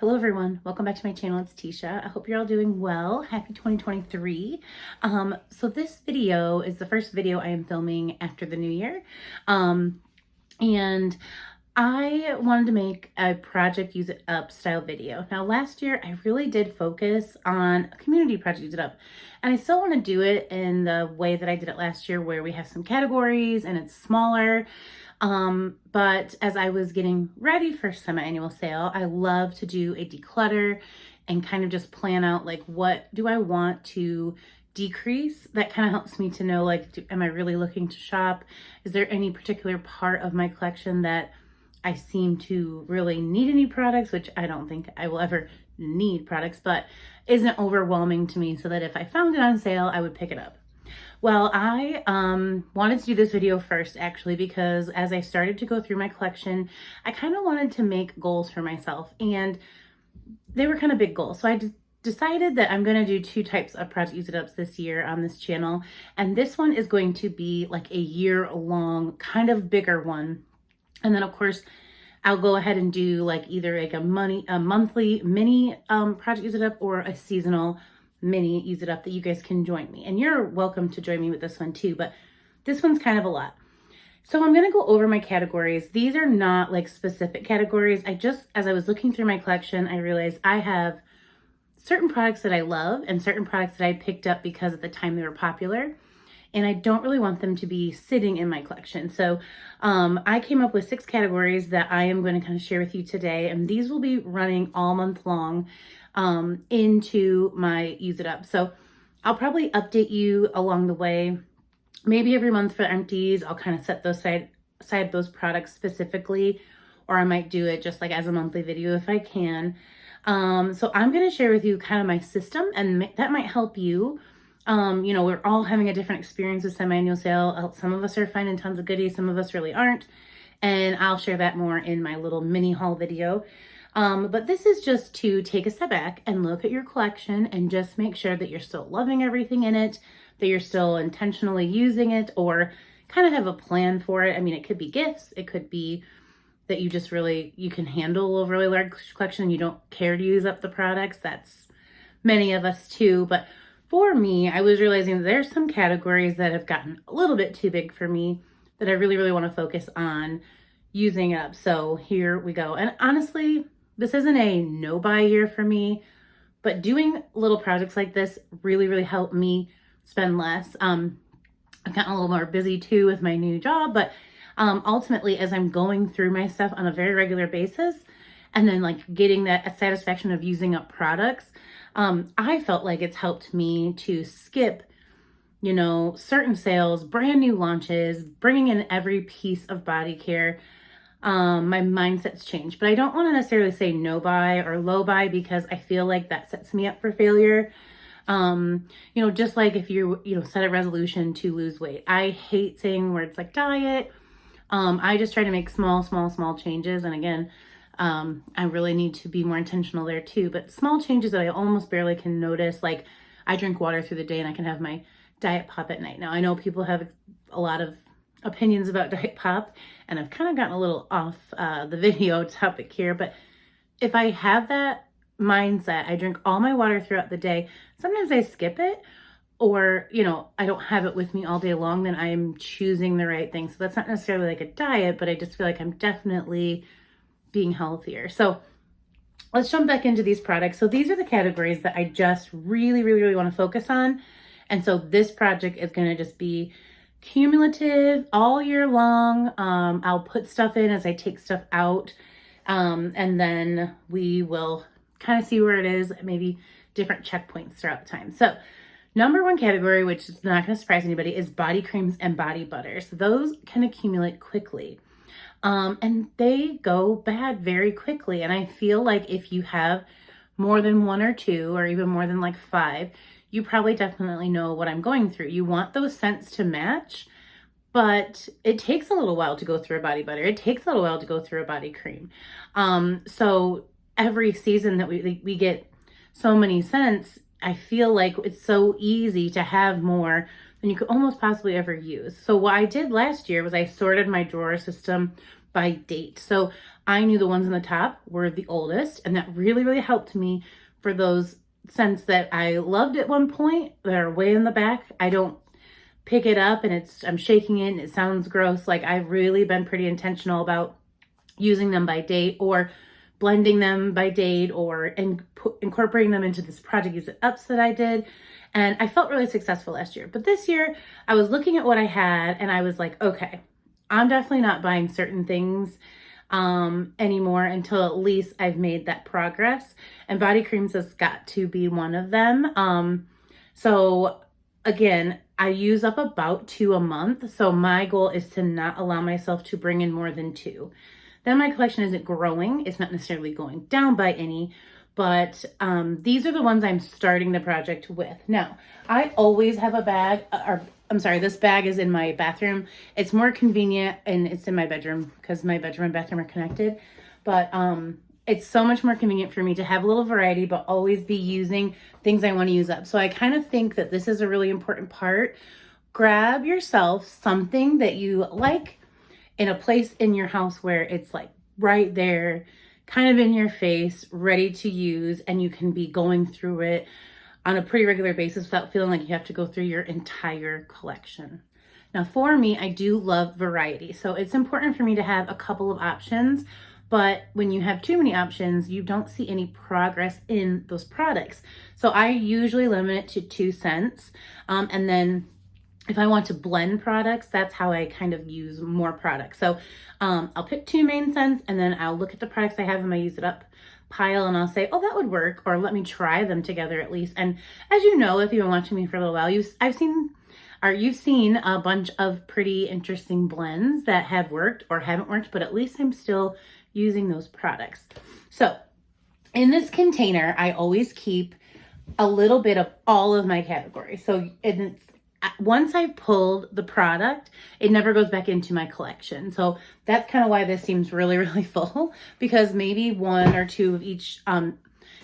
Hello everyone, welcome back to my channel. It's Tisha. I hope you're all doing well. Happy 2023. So this video is the first video I am filming after the new year. And I wanted to make a project use it up style video. Now last year I really did focus on a community project use it up. And I still want to do it in the way that I did it last year where we have some categories and it's smaller. But as I was getting ready for semi-annual sale, I love to do a declutter and kind of just plan out like, what do I want to decrease? That kind of helps me to know, like, am I really looking to shop? Is there any particular part of my collection that I seem to really need any products, which I don't think I will ever need products, but isn't overwhelming to me so that if I found it on sale, I would pick it up. Well, I wanted to do this video first actually because as I started to go through my collection, I kind of wanted to make goals for myself and they were kind of big goals. So I decided that I'm going to do two types of project use it ups this year on this channel. And this one is going to be like a year-long kind of bigger one. And then of course, I'll go ahead and do like either like a monthly mini project use it up or a seasonal mini use it up that you guys can join me. And you're welcome to join me with this one too, but this one's kind of a lot. So I'm going to go over my categories. These are not like specific categories. As I was looking through my collection, I realized I have certain products that I love and certain products that I picked up because at the time they were popular. And I don't really want them to be sitting in my collection. So I came up with 6 categories that I am going to kind of share with you today. And these will be running all month long into my use it up. So I'll probably update you along the way. Maybe every month for empties, I'll kind of set those side those products specifically, or I might do it just like as a monthly video if I can. So I'm going to share with you kind of my system and that might help you. You know, we're all having a different experience with semi-annual sale. Some of us are finding tons of goodies, some of us really aren't. And I'll share that more in my little mini haul video. But this is just to take a step back and look at your collection and just make sure that you're still loving everything in it, that you're still intentionally using it, or kind of have a plan for it. I mean, it could be gifts. It could be that you just you can handle a really large collection and you don't care to use up the products. That's many of us too. But for me, I was realizing that there's some categories that have gotten a little bit too big for me that I really, really want to focus on using up. So here we go. And honestly, this isn't a no buy year for me, but doing little projects like this really, really helped me spend less. I've gotten a little more busy too with my new job, but ultimately as I'm going through my stuff on a very regular basis and then like getting that satisfaction of using up products, I felt like it's helped me to skip, you know, certain sales, brand new launches, bringing in every piece of body care. My mindset's changed, but I don't want to necessarily say no buy or low buy because I feel like that sets me up for failure. You know, just like if you set a resolution to lose weight. I hate saying words like diet. I just try to make small changes. And again, I really need to be more intentional there too, but small changes that I almost barely can notice. Like I drink water through the day and I can have my diet pop at night. Now I know people have a lot of opinions about diet pop and I've kind of gotten a little off the video topic here, but if I have that mindset, I drink all my water throughout the day. Sometimes I skip it or, you know, I don't have it with me all day long, then I am choosing the right thing. So that's not necessarily like a diet, but I just feel like I'm definitely being healthier. So let's jump back into these products. So these are the categories that I just really, really, really want to focus on. And so this project is going to just be cumulative all year long. I'll put stuff in as I take stuff out. And then we will kind of see where it is, maybe different checkpoints throughout time. So number 1 category, which is not going to surprise anybody, is body creams and body butters. Those can accumulate quickly. And they go bad very quickly. And I feel like if you have more than 1 or 2, or even more than like 5, you probably definitely know what I'm going through. You want those scents to match, but it takes a little while to go through a body butter. It takes a little while to go through a body cream. So every season that we get so many scents, I feel like it's so easy to have more than you could almost possibly ever use. So what I did last year was I sorted my drawer system by date. So I knew the ones on the top were the oldest, and that really, really helped me for those scents that I loved at one point that are way in the back. I don't pick it up and I'm shaking it and it sounds gross. Like, I've really been pretty intentional about using them by date or blending them by date or incorporating them into this Project Use It Ups that I did. And I felt really successful last year. But this year I was looking at what I had and I was like, okay, I'm definitely not buying certain things anymore until at least I've made that progress. And body creams has got to be one of them. So again, I use up about 2 a month. So my goal is to not allow myself to bring in more than 2. Then my collection isn't growing. It's not necessarily going down by any, but these are the ones I'm starting the project with. Now, I always have a bag, this bag is in my bathroom. It's more convenient and it's in my bedroom because my bedroom and bathroom are connected. But it's so much more convenient for me to have a little variety, but always be using things I want to use up. So I kind of think that this is a really important part. Grab yourself something that you like in a place in your house where it's like right there, kind of in your face, ready to use, and you can be going through it on a pretty regular basis without feeling like you have to go through your entire collection. Now, for me, I do love variety. So it's important for me to have a couple of options, but when you have too many options, you don't see any progress in those products. So I usually limit it to 2 scents. And then if I want to blend products, that's how I kind of use more products. So I'll pick 2 main scents and then I'll look at the products I have in my Use It Up pile and I'll say, oh, that would work, or let me try them together at least. And as you know, if you've been watching me for a little while, you've seen a bunch of pretty interesting blends that have worked or haven't worked, but at least I'm still using those products. So in this container, I always keep a little bit of all of my categories. So once I've pulled the product, it never goes back into my collection. So that's kind of why this seems really, really full, because maybe 1 or 2 of each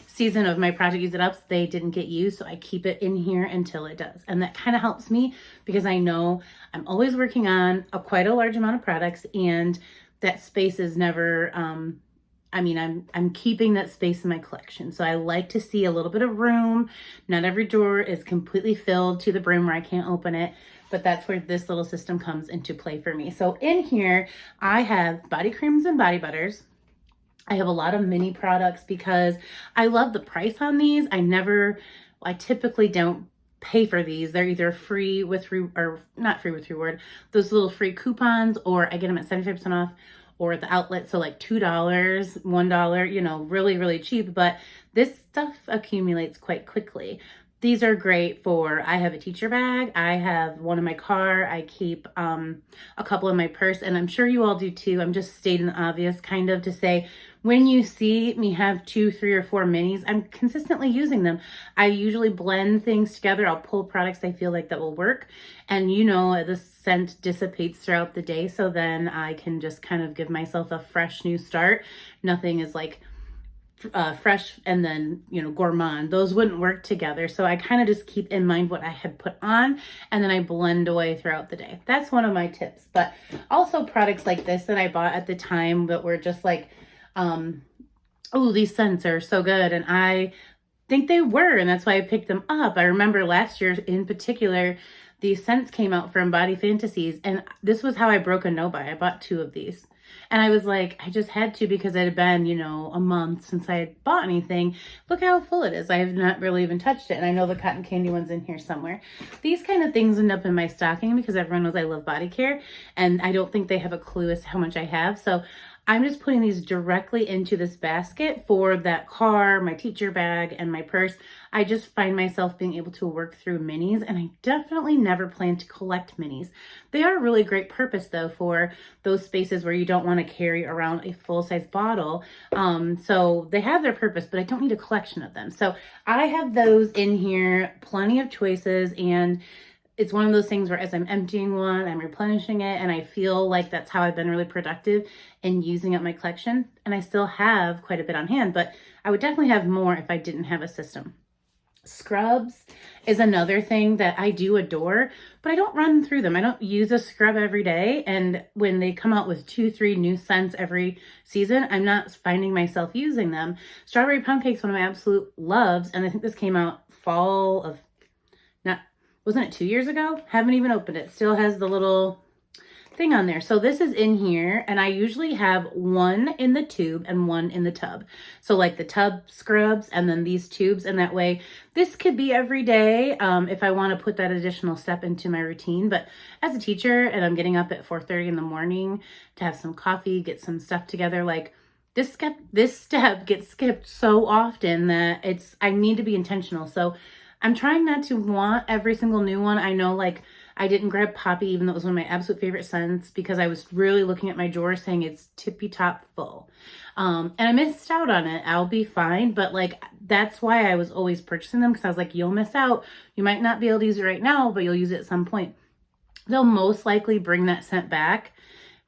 season of my Project Use It Ups, they didn't get used. So I keep it in here until it does. And that kind of helps me because I know I'm always working on quite a large amount of products, and that space is never, I'm keeping that space in my collection. So I like to see a little bit of room. Not every drawer is completely filled to the brim where I can't open it, but that's where this little system comes into play for me. So in here, I have body creams and body butters. I have a lot of mini products because I love the price on these. I typically don't pay for these. They're either free with, or not free with reward, those little free coupons, or I get them at 75% off, or at the outlet. So like $2, $1, really, really cheap. But this stuff accumulates quite quickly. These are great for, I have a teacher bag, I have one in my car, I keep a couple in my purse, and I'm sure you all do too. I'm just stating the obvious kind of to say, when you see me have 2, 3, or 4 minis, I'm consistently using them. I usually blend things together. I'll pull products I feel like that will work. And the scent dissipates throughout the day. So then I can just kind of give myself a fresh new start. Nothing is like fresh and then gourmand. Those wouldn't work together. So I kind of just keep in mind what I had put on, and then I blend away throughout the day. That's one of my tips. But also products like this that I bought at the time that were just like, oh, these scents are so good, and I think they were, and that's why I picked them up. I remember last year in particular, these scents came out from Body Fantasies, and this was how I broke a no-buy. I bought 2 of these. And I was like, I just had to because it had been, a month since I had bought anything. Look how full it is. I have not really even touched it. And I know the cotton candy one's in here somewhere. These kind of things end up in my stocking because everyone knows I love body care. And I don't think they have a clue as to how much I have. So I'm just putting these directly into this basket for that car, my teacher bag, and my purse. I just find myself being able to work through minis, and I definitely never plan to collect minis. They are a really great purpose, though, for those spaces where you don't want to carry around a full-size bottle. So they have their purpose, but I don't need a collection of them. So I have those in here, plenty of choices, and it's one of those things where as I'm emptying one, I'm replenishing it, and I feel like that's how I've been really productive in using up my collection. And I still have quite a bit on hand, but I would definitely have more if I didn't have a system. Scrubs is another thing that I do adore, but I don't run through them. I don't use a scrub every day. And when they come out with 2, 3 new scents every season, I'm not finding myself using them. Strawberry Pound Cake's one of my absolute loves. And I think this came out fall of, not, wasn't it 2 years ago? Haven't even opened it. Still has the little thing on there. So this is in here, and I usually have one in the tube and one in the tub. So like the tub scrubs and then these tubes, and that way this could be every day if I want to put that additional step into my routine. But as a teacher, and I'm getting up at 4:30 in the morning to have some coffee, get some stuff together, like this step gets skipped so often that I need to be intentional. So I'm trying not to want every single new one. I know, like, I didn't grab Poppy, even though it was one of my absolute favorite scents, because I was really looking at my drawer saying it's tippy top full. And I missed out on it. I'll be fine. But like, that's why I was always purchasing them, because I was like, you'll miss out. You might not be able to use it right now, but you'll use it at some point. They'll most likely bring that scent back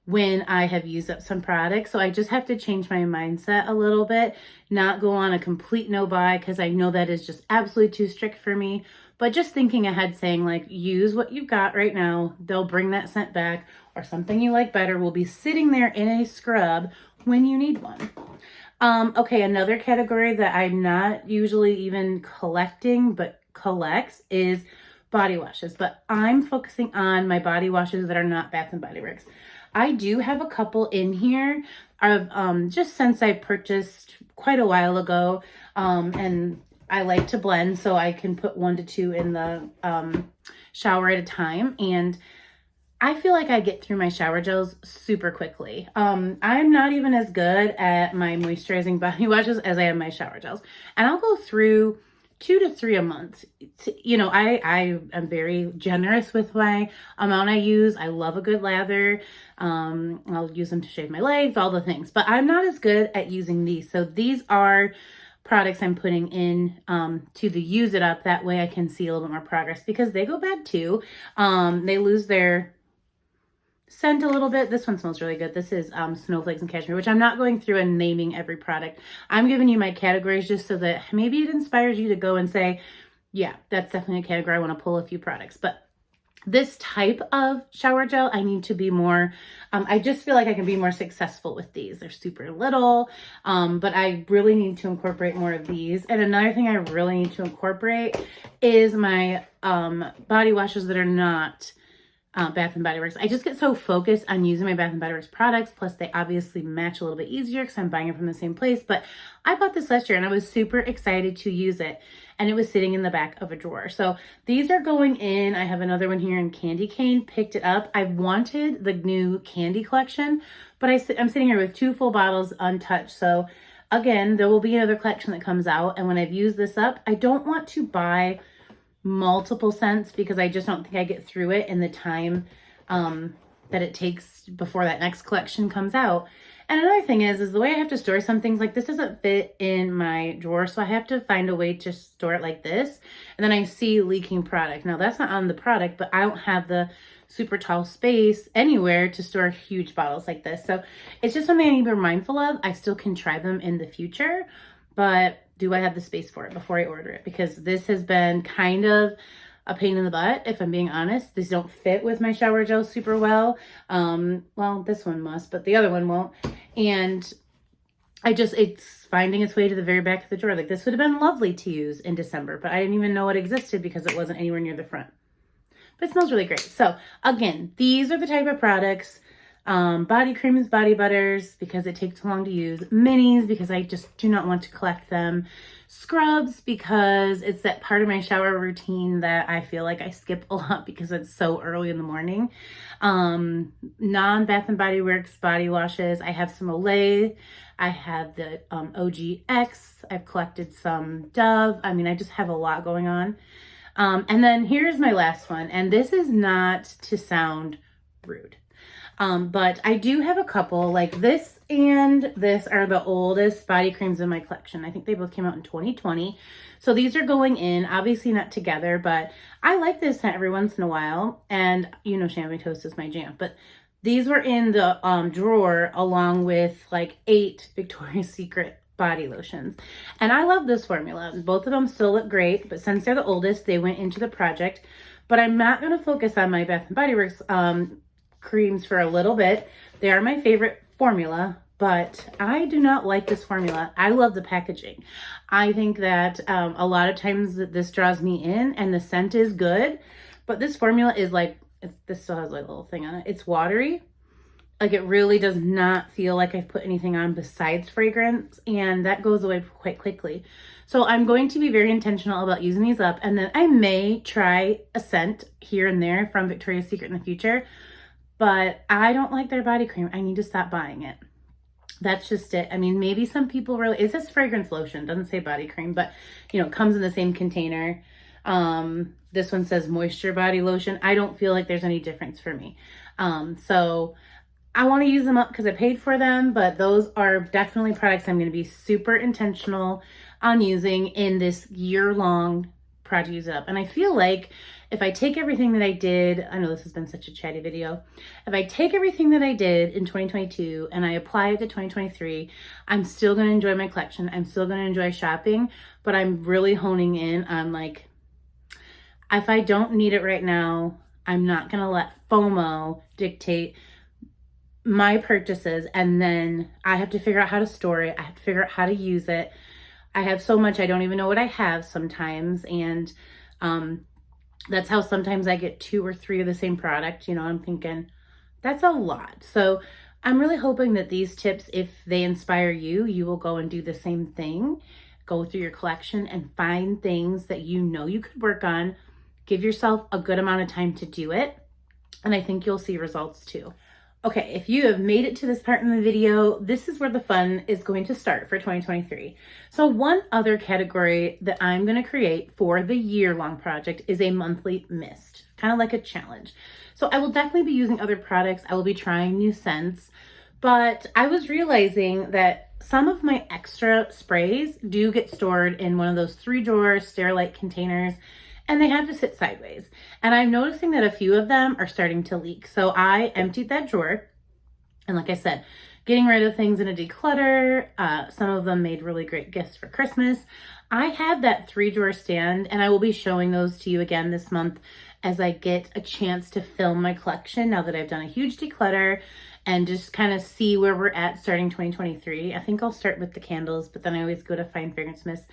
when I have used up some products. So I just have to change my mindset a little bit, not go on a complete no buy, because I know that is just absolutely too strict for me. But just thinking ahead, saying like, use what you've got right now. They'll bring that scent back, or something you like better will be sitting there in a scrub when you need one. Okay, another category that I'm not usually even collecting, but collects, is body washes. But I'm focusing on my body washes that are not Bath and Body Works. I do have a couple in here of just since I purchased quite a while ago, and I like to blend, so I can put 1 to 2 in the shower at a time. And I feel like I get through my shower gels super quickly. I'm not even as good at my moisturizing body washes as I am my shower gels. And I'll go through 2 to 3 a month. You know, I am very generous with my amount I use. I love a good lather. I'll use them to shave my legs, all the things. But I'm not as good at using these. So these are products I'm putting in to the Use It Up. That way I can see a little bit more progress, because they go bad too. They lose their scent a little bit. This one smells really good. This is Snowflakes and Cashmere, which I'm not going through and naming every product. I'm giving you my categories just so that maybe it inspires you to go and say, yeah, that's definitely a category. I want to pull a few products. But this type of shower gel, I need to be more, I just feel like I can be more successful with these. They're super little, but I really need to incorporate more of these. And another thing I really need to incorporate is my body washes that are not Bath and Body Works. I just get so focused on using my Bath and Body Works products. Plus, they obviously match a little bit easier because I'm buying it from the same place. But I bought this last year and I was super excited to use it. And it was sitting in the back of a drawer. So these are going in. I have another one here in Candy Cane. Picked it up. I wanted the new candy collection, but I'm sitting here with 2 full bottles untouched. So again, there will be another collection that comes out. And when I've used this up, I don't want to buy multiple scents, because I just don't think I get through it in the time that it takes before that next collection comes out. And another thing is the way I have to store some things, like this doesn't fit in my drawer, so I have to find a way to store it like this. And then I see leaking product. Now that's not on the product, but I don't have the super tall space anywhere to store huge bottles like this. So it's just something I need to be mindful of. I still can try them in the future, but do I have the space for it before I order it? Because this has been kind of a pain in the butt, if I'm being honest. These don't fit with my shower gel super well. Well, this one must, but the other one won't. And it's finding its way to the very back of the drawer. Like, this would have been lovely to use in December, but I didn't even know it existed because it wasn't anywhere near the front. But it smells really great. So again, these are the type of products. Body creams, body butters, because it takes too long to use. Minis, because I just do not want to collect them. Scrubs, because it's that part of my shower routine that I feel like I skip a lot because it's so early in the morning. Non-Bath and Body Works body washes. I have some Olay. I have the OGX. I've collected some Dove. I mean, I just have a lot going on. And then here's my last one. And this is not to sound rude. But I do have a couple, like this and this are the oldest body creams in my collection. I think they both came out in 2020. So these are going in, obviously not together, but I like this scent every once in a while. And you know, Chamois Toast is my jam, but these were in the drawer along with like 8 Victoria's Secret body lotions. And I love this formula. Both of them still look great, but since they're the oldest, they went into the project. But I'm not going to focus on my Bath & Body Works creams for a little bit. They are my favorite formula, but I do not like this formula. I love the packaging. I think that a lot of times this draws me in and the scent is good, but this formula is like, this still has like a little thing on it. It's watery. Like it really does not feel like I've put anything on besides fragrance, and that goes away quite quickly. So I'm going to be very intentional about using these up, and then I may try a scent here and there from Victoria's Secret in the future, but I don't like their body cream. I need to stop buying it. That's just it. I mean, maybe some people really, it says fragrance lotion, doesn't say body cream, but you know, it comes in the same container. This one says moisture body lotion. I don't feel like there's any difference for me. So I want to use them up because I paid for them, but those are definitely products I'm going to be super intentional on using in this year-long project Use It Up. And I feel like if I take everything that I did, I know this has been such a chatty video, if I take everything that I did in 2022 and I apply it to 2023, I'm still going to enjoy my collection. I'm still going to enjoy shopping, but I'm really honing in on like, if I don't need it right now, I'm not going to let FOMO dictate my purchases, and then I have to figure out how to store it. I have to figure out how to use it. I have so much, I don't even know what I have sometimes. And that's how sometimes I get 2 or 3 of the same product. You know, I'm thinking that's a lot. So I'm really hoping that these tips, if they inspire you, you will go and do the same thing. Go through your collection and find things that you know you could work on. Give yourself a good amount of time to do it. And I think you'll see results too. Okay, if you have made it to this part in the video, this is where the fun is going to start for 2023. So one other category that I'm going to create for the year-long project is a monthly mist, kind of like a challenge. So I will definitely be using other products. I will be trying new scents, but I was realizing that some of my extra sprays do get stored in one of those 3-drawer Sterilite containers, and they have to sit sideways. And I'm noticing that a few of them are starting to leak. So I emptied that drawer. And like I said, getting rid of things in a declutter. Some of them made really great gifts for Christmas. I have that 3-drawer stand, and I will be showing those to you again this month as I get a chance to film my collection now that I've done a huge declutter and just kind of see where we're at starting 2023. I think I'll start with the candles, but then I always go to Fine Fragrance Mist.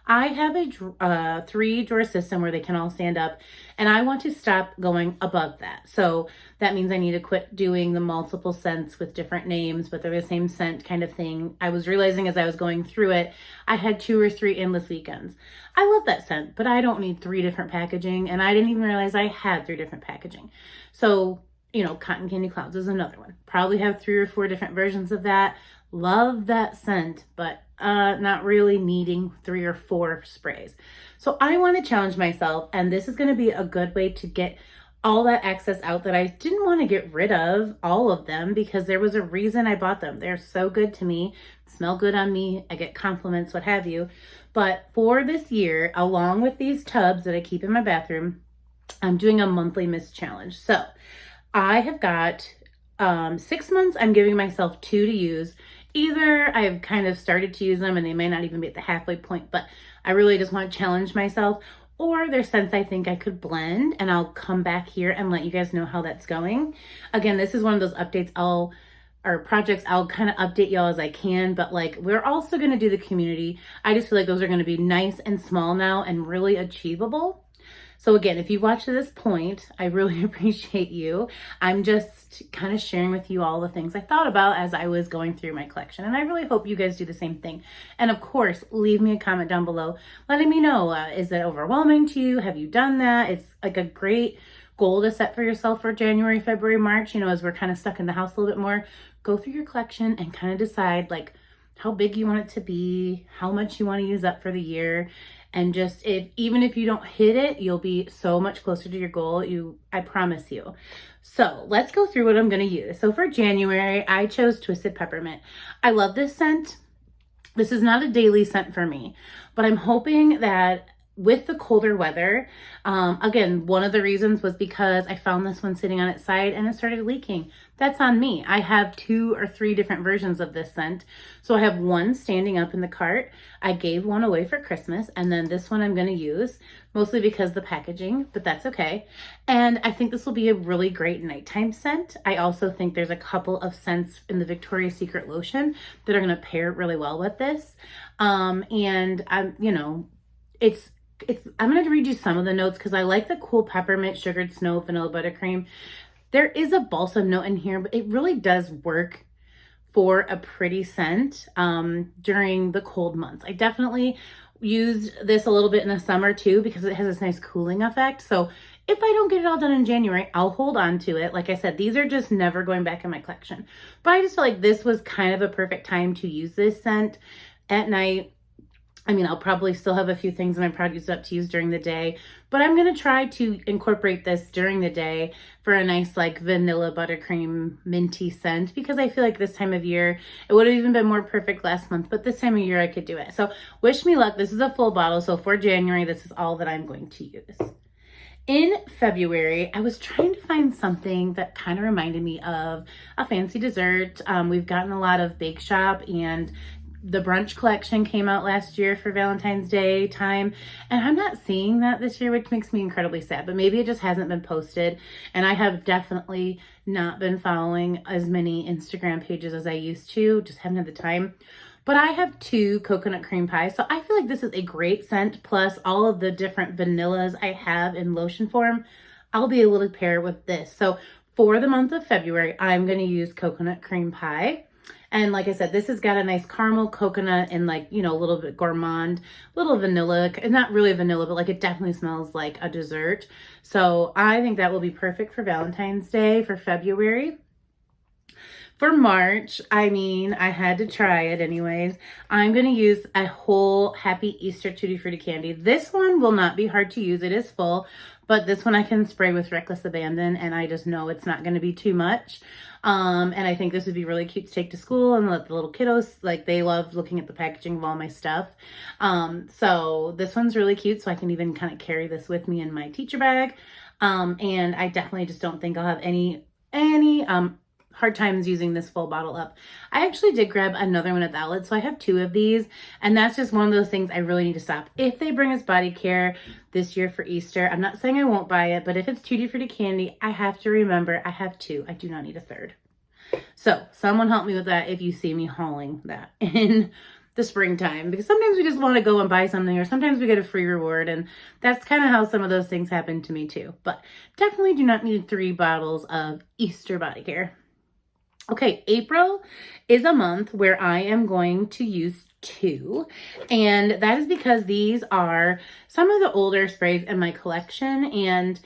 I have a 3-drawer system where they can all stand up, and I want to stop going above that. So that means I need to quit doing the multiple scents with different names, but they're the same scent kind of thing. I was realizing as I was going through it, I had 2 or 3 endless weekends. I love that scent, but I don't need 3 different packaging, and I didn't even realize I had 3 different packaging. So, you know, Cotton Candy Clouds is another one. Probably have 3 or 4 different versions of that. Love that scent, but not really needing 3 or 4 sprays. So I want to challenge myself, and this is going to be a good way to get all that excess out that I didn't want to get rid of, all of them, because there was a reason I bought them. They're so good to me, smell good on me, I get compliments, what have you. But for this year, along with these tubs that I keep in my bathroom, I'm doing a monthly mist challenge. So I have got 6 months. I'm giving myself 2 to use. Either I've kind of started to use them and they may not even be at the halfway point, but I really just want to challenge myself, or there's scents I think I could blend, and I'll come back here and let you guys know how that's going. Again, this is one of those updates or projects I'll kind of update y'all as I can, but like we're also going to do the community. I just feel like those are going to be nice and small now and really achievable. So again, if you watch to this point, I really appreciate you. I'm just kind of sharing with you all the things I thought about as I was going through my collection. And I really hope you guys do the same thing. And of course, leave me a comment down below letting me know, is it overwhelming to you? Have you done that? It's like a great goal to set for yourself for January, February, March, you know, as we're kind of stuck in the house a little bit more. Go through your collection and kind of decide like how big you want it to be, how much you want to use up for the year. And just even if you don't hit it, you'll be so much closer to your goal. I promise you. So let's go through what I'm going to use. So for January, I chose Twisted Peppermint. I love this scent. This is not a daily scent for me, but I'm hoping that with the colder weather, again, one of the reasons was because I found this one sitting on its side and it started leaking. That's on me. I have 2 or 3 different versions of this scent. So I have one standing up in the cart. I gave one away for Christmas, and then this one I'm going to use, mostly because of the packaging, but that's okay. And I think this will be a really great nighttime scent. I also think there's a couple of scents in the Victoria's Secret lotion that are going to pair really well with this. And I'm, I'm going to read you some of the notes because I like the cool peppermint, sugared snow, vanilla buttercream. There is a balsam note in here, but it really does work for a pretty scent during the cold months. I definitely used this a little bit in the summer too because it has this nice cooling effect. So if I don't get it all done in January, I'll hold on to it. Like I said, these are just never going back in my collection. But I just feel like this was kind of a perfect time to use this scent at night. I mean, I'll probably still have a few things in my product up to use during the day, but I'm going to try to incorporate this during the day for a nice like vanilla buttercream minty scent, because I feel like this time of year, it would have even been more perfect last month, but this time of year I could do it. So wish me luck. This is a full bottle. So for January, this is all that I'm going to use. In February, I was trying to find something that kind of reminded me of a fancy dessert. We've gotten a lot of Bake Shop, and the brunch collection came out last year for Valentine's Day time, and I'm not seeing that this year, which makes me incredibly sad, but maybe it just hasn't been posted. And I have definitely not been following as many Instagram pages as I used to, just haven't had the time. But I have 2 coconut cream pies, so I feel like this is a great scent, plus all of the different vanillas I have in lotion form. I'll be able to pair with this. So for the month of February, I'm going to use coconut cream pie. And like I said, this has got a nice caramel, coconut, and like, a little bit gourmand, little vanilla. Not really vanilla, but like it definitely smells like a dessert. So I think that will be perfect for Valentine's Day for February. For March, I mean, I had to try it anyways. I'm going to use a whole Happy Easter Tutti Frutti candy. This one will not be hard to use. It is full, but this one I can spray with Reckless Abandon, and I just know it's not going to be too much. And I think this would be really cute to take to school and let the little kiddos, like, they love looking at the packaging of all my stuff. So this one's really cute, so I can even kind of carry this with me in my teacher bag. And I definitely just don't think I'll have any hard times using this full bottle up. I actually did grab another one at the outlet, so I have 2 of these, and that's just one of those things I really need to stop. If they bring us body care this year for Easter, I'm not saying I won't buy it, but if it's Tutti Frutti candy, I have to remember I have 2. I do not need a third. So someone help me with that if you see me hauling that in the springtime, because sometimes we just want to go and buy something, or sometimes we get a free reward, and that's kind of how some of those things happen to me too. But definitely do not need 3 bottles of Easter body care. Okay, April is a month where I am going to use 2, and that is because these are some of the older sprays in my collection, and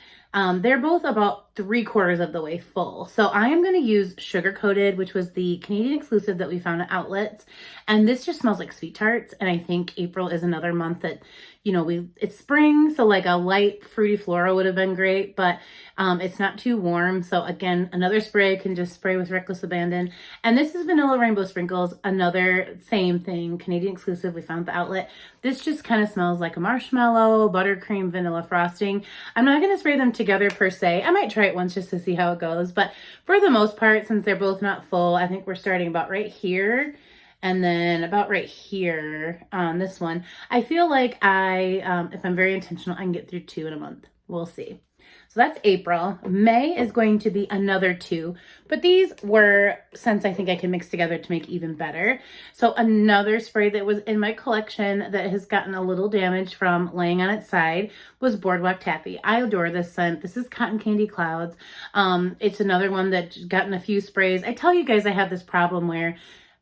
they're both about 3/4 of the way full. So I am going to use Sugar Coated, which was the Canadian exclusive that we found at outlets, and this just smells like sweet tarts. And I think April is another month that, it's spring, so like a light fruity floral would have been great, but it's not too warm. So again, another spray can just spray with Reckless Abandon. And this is Vanilla Rainbow Sprinkles, another same thing, Canadian exclusive we found at the outlet. This just kind of smells like a marshmallow, buttercream, vanilla frosting. I'm not going to spray them together per se. I might try it once just to see how it goes, but for the most part, since they're both not full, I think we're starting about right here. And then about right here on this one, I feel like if I'm very intentional, I can get through 2 in a month. We'll see. So that's April. May is going to be another 2, but these were scents I think I can mix together to make even better. So another spray that was in my collection that has gotten a little damage from laying on its side was Boardwalk Taffy. I adore this scent. This is Cotton Candy Clouds. It's another one that's gotten a few sprays. I tell you guys I have this problem where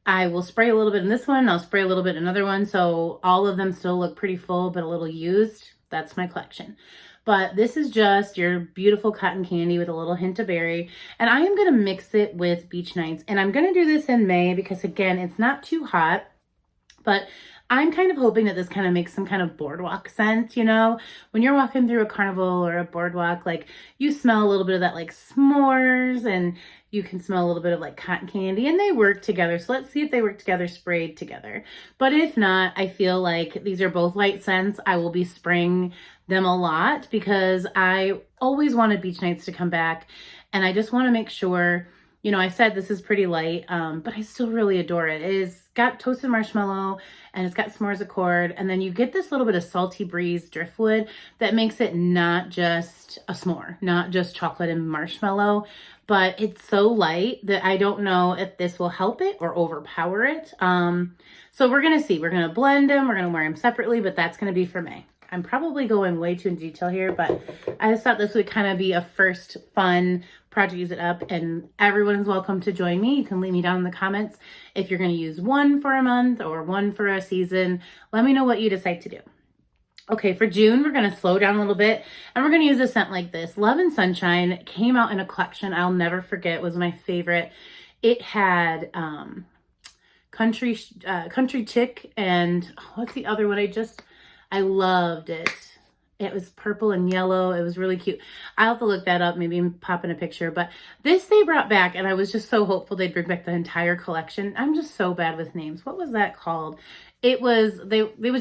I will spray a little bit in this one, I'll spray a little bit in another one, so all of them still look pretty full, but a little used. That's my collection. But this is just your beautiful cotton candy with a little hint of berry. And I am going to mix it with Beach Nights. And I'm going to do this in May because, again, it's not too hot. But I'm kind of hoping that this kind of makes some kind of boardwalk scent, you know? When you're walking through a carnival or a boardwalk, like you smell a little bit of that like s'mores, and you can smell a little bit of like cotton candy, and they work together. So let's see if they work together sprayed together. But if not, I feel like these are both light scents. I will be spraying them a lot because I always wanted Beach Nights to come back, and I just want to make sure, you know, I said this is pretty light, but I still really adore it. It is got toasted marshmallow and it's got s'mores accord. And then you get this little bit of salty breeze driftwood that makes it not just a s'more, not just chocolate and marshmallow, but it's so light that I don't know if this will help it or overpower it. So we're going to see. We're going to blend them. We're going to wear them separately, but that's going to be for May. I'm probably going way too in detail here, but I just thought this would kind of be a first fun project, use it up, and everyone is welcome to join me. You can leave me down in the comments if you're going to use one for a month or one for a season. Let me know what you decide to do. Okay, for June, we're going to slow down a little bit, and we're going to use a scent like this. Love and Sunshine came out in a collection I'll never forget. It was my favorite. It had Country Chick, and what's the other one? I loved it. It was purple and yellow. It was really cute. I'll have to look that up, maybe pop in a picture. But this they brought back, and I was just so hopeful they'd bring back the entire collection. I'm just so bad with names. What was that called? It was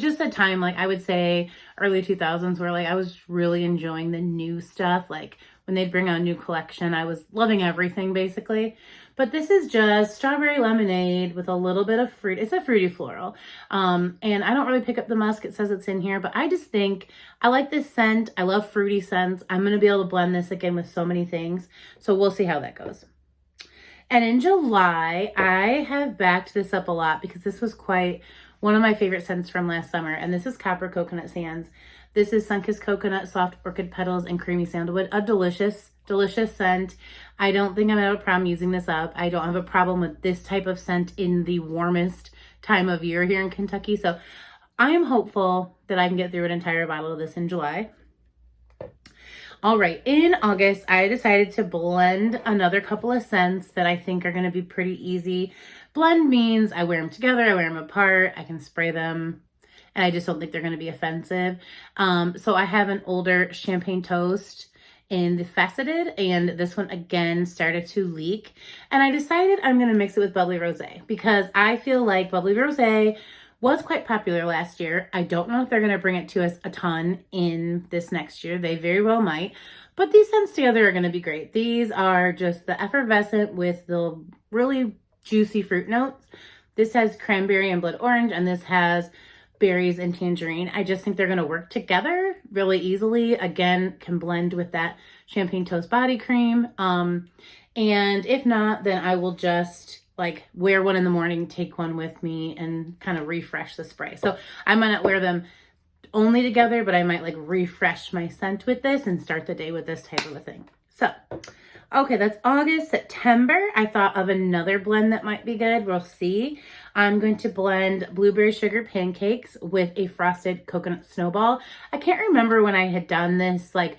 just a time, like I would say early 2000s, where like I was really enjoying the new stuff. Like when they'd bring out a new collection, I was loving everything basically. But this is just strawberry lemonade with a little bit of fruit. It's a fruity floral. And I don't really pick up the musk. It says it's in here, but I just think I like this scent. I love fruity scents. I'm going to be able to blend this again with so many things. So we'll see how that goes. And in July, I have backed this up a lot because this was quite one of my favorite scents from last summer. And this is Copper Coconut Sands. This is Sunkissed Coconut, Soft Orchid Petals, and Creamy Sandalwood. A delicious scent. I don't think I'm gonna have a problem using this up. I don't have a problem with this type of scent in the warmest time of year here in Kentucky. So I am hopeful that I can get through an entire bottle of this in July. All right, in August, I decided to blend another couple of scents that I think are gonna be pretty easy. Blend means I wear them together, I wear them apart, I can spray them, and I just don't think they're gonna be offensive. So I have an older Champagne Toast in the Faceted, and this one again started to leak. And I decided I'm gonna mix it with Bubbly Rosé because I feel like Bubbly Rosé was quite popular last year. I don't know if they're gonna bring it to us a ton in this next year. They very well might, but these scents together are gonna be great. These are just the effervescent with the really juicy fruit notes. This has cranberry and blood orange, and this has berries and tangerine. I just think they're going to work together really easily. Again, can blend with that Champagne Toast body cream. And if not, then I will just like wear one in the morning, take one with me, and kind of refresh the spray. So I might not wear them only together, but I might like refresh my scent with this and start the day with this type of a thing. So okay, that's August. September, I thought of another blend that might be good. We'll see. I'm going to blend Blueberry Sugar Pancakes with a Frosted Coconut Snowball. I can't remember when I had done this, like,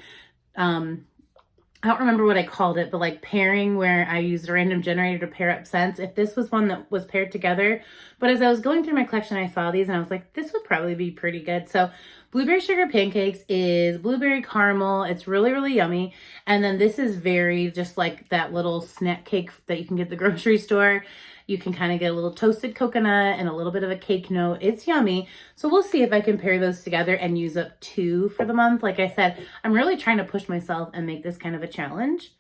I don't remember what I called it, but like pairing where I used a random generator to pair up scents. If this was one that was paired together, but as I was going through my collection, I saw these and I was like, this would probably be pretty good. So Blueberry Sugar Pancakes is blueberry caramel. It's really, really yummy. And then this is very just like that little snack cake that you can get at the grocery store. You can kind of get a little toasted coconut and a little bit of a cake note. It's yummy. So we'll see if I can pair those together and use up 2 for the month. Like I said, I'm really trying to push myself and make this kind of a challenge.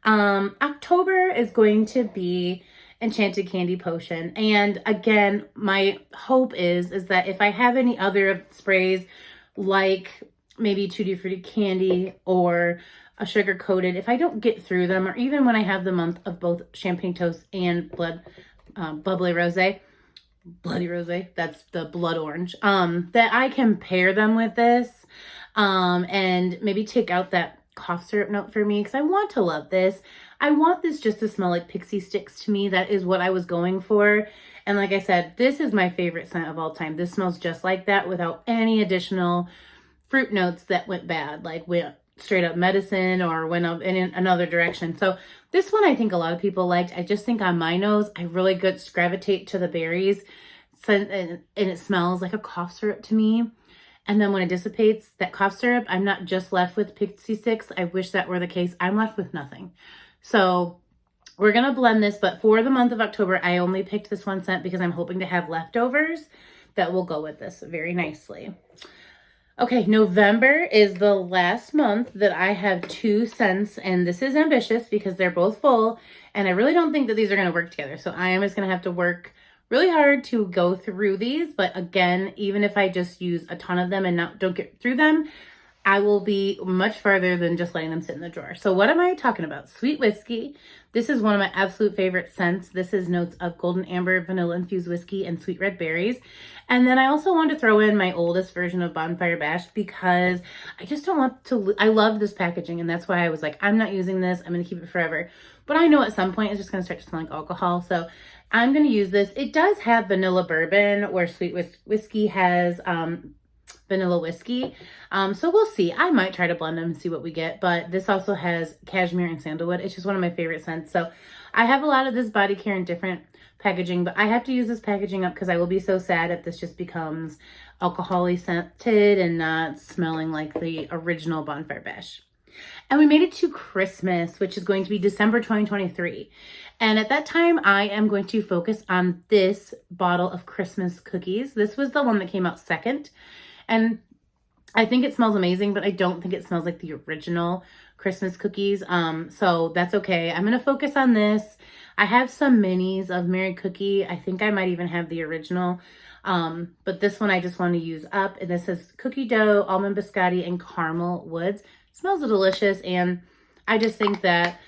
October is going to be Enchanted Candy Potion. And again, my hope is that if I have any other sprays like maybe Tutti Frutti Candy or a sugar coated, if I don't get through them, or even when I have the month of both Champagne Toast and Bubbly Rosé, Bloody Rosé, that's the blood orange, that I can pair them with this, and maybe take out that cough syrup note for me, because I want to love this. I want this just to smell like pixie sticks to me. That is what I was going for. And like I said, this is my favorite scent of all time. This smells just like that without any additional fruit notes that went bad, like went straight up medicine or went up in another direction. So this one I think a lot of people liked. I just think on my nose, I really good gravitate to the berries. scent, and it smells like a cough syrup to me. And then when it dissipates, that cough syrup, I'm not just left with Pixie Sticks. I wish that were the case. I'm left with nothing. So we're going to blend this, but for the month of October, I only picked this one scent because I'm hoping to have leftovers that will go with this very nicely. Okay, November is the last month that I have 2 scents, and this is ambitious because they're both full, and I really don't think that these are going to work together. So I am just going to have to work really hard to go through these. But again, even if I just use a ton of them and don't get through them, I will be much farther than just letting them sit in the drawer. So what am I talking about? Sweet whiskey. This is one of my absolute favorite scents. This is notes of golden amber, vanilla infused whiskey, and sweet red berries. And then I also wanted to throw in my oldest version of Bonfire Bash because I just don't want to, I love this packaging, and that's why I was like, I'm not using this. I'm going to keep it forever. But I know at some point it's just going to start to smell like alcohol. So I'm going to use this. It does have vanilla bourbon, where sweet whiskey has vanilla whiskey. So we'll see. I might try to blend them and see what we get, but this also has cashmere and sandalwood. It's just one of my favorite scents. So I have a lot of this body care in different packaging, but I have to use this packaging up because I will be so sad if this just becomes alcohol-y scented and not smelling like the original Bonfire Bash. And we made it to Christmas, which is going to be December 2023. And at that time, I am going to focus on this bottle of Christmas cookies. This was the one that came out second. And I think it smells amazing, but I don't think it smells like the original Christmas cookies. So that's okay. I'm going to focus on this. I have some minis of Merry Cookie. I think I might even have the original. But this one I just want to use up. And this is cookie dough, almond biscotti, and caramel woods. It smells delicious. And I just think that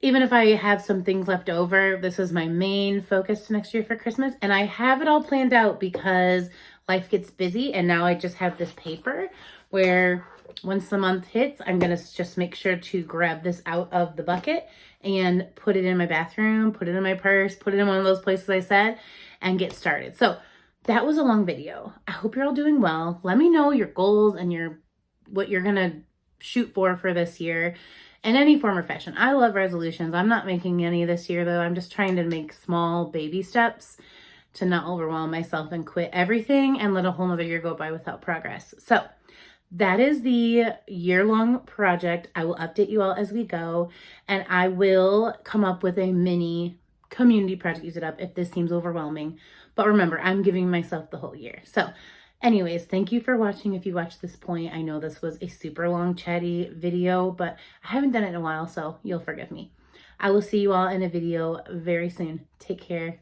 even if I have some things left over, this is my main focus next year for Christmas. And I have it all planned out because life gets busy. And now I just have this paper where once the month hits, I'm going to just make sure to grab this out of the bucket and put it in my bathroom, put it in my purse, put it in one of those places I said, and get started. So that was a long video. I hope you're all doing well. Let me know your goals and what you're going to shoot for this year in any form or fashion. I love resolutions. I'm not making any this year though. I'm just trying to make small baby steps to not overwhelm myself and quit everything and let a whole nother year go by without progress. So that is the year-long project. I will update you all as we go, and I will come up with a mini community project, use it up, if this seems overwhelming. But remember, I'm giving myself the whole year. So anyways, thank you for watching. If you watched this point, I know this was a super long chatty video, but I haven't done it in a while, so you'll forgive me. I will see you all in a video very soon. Take care.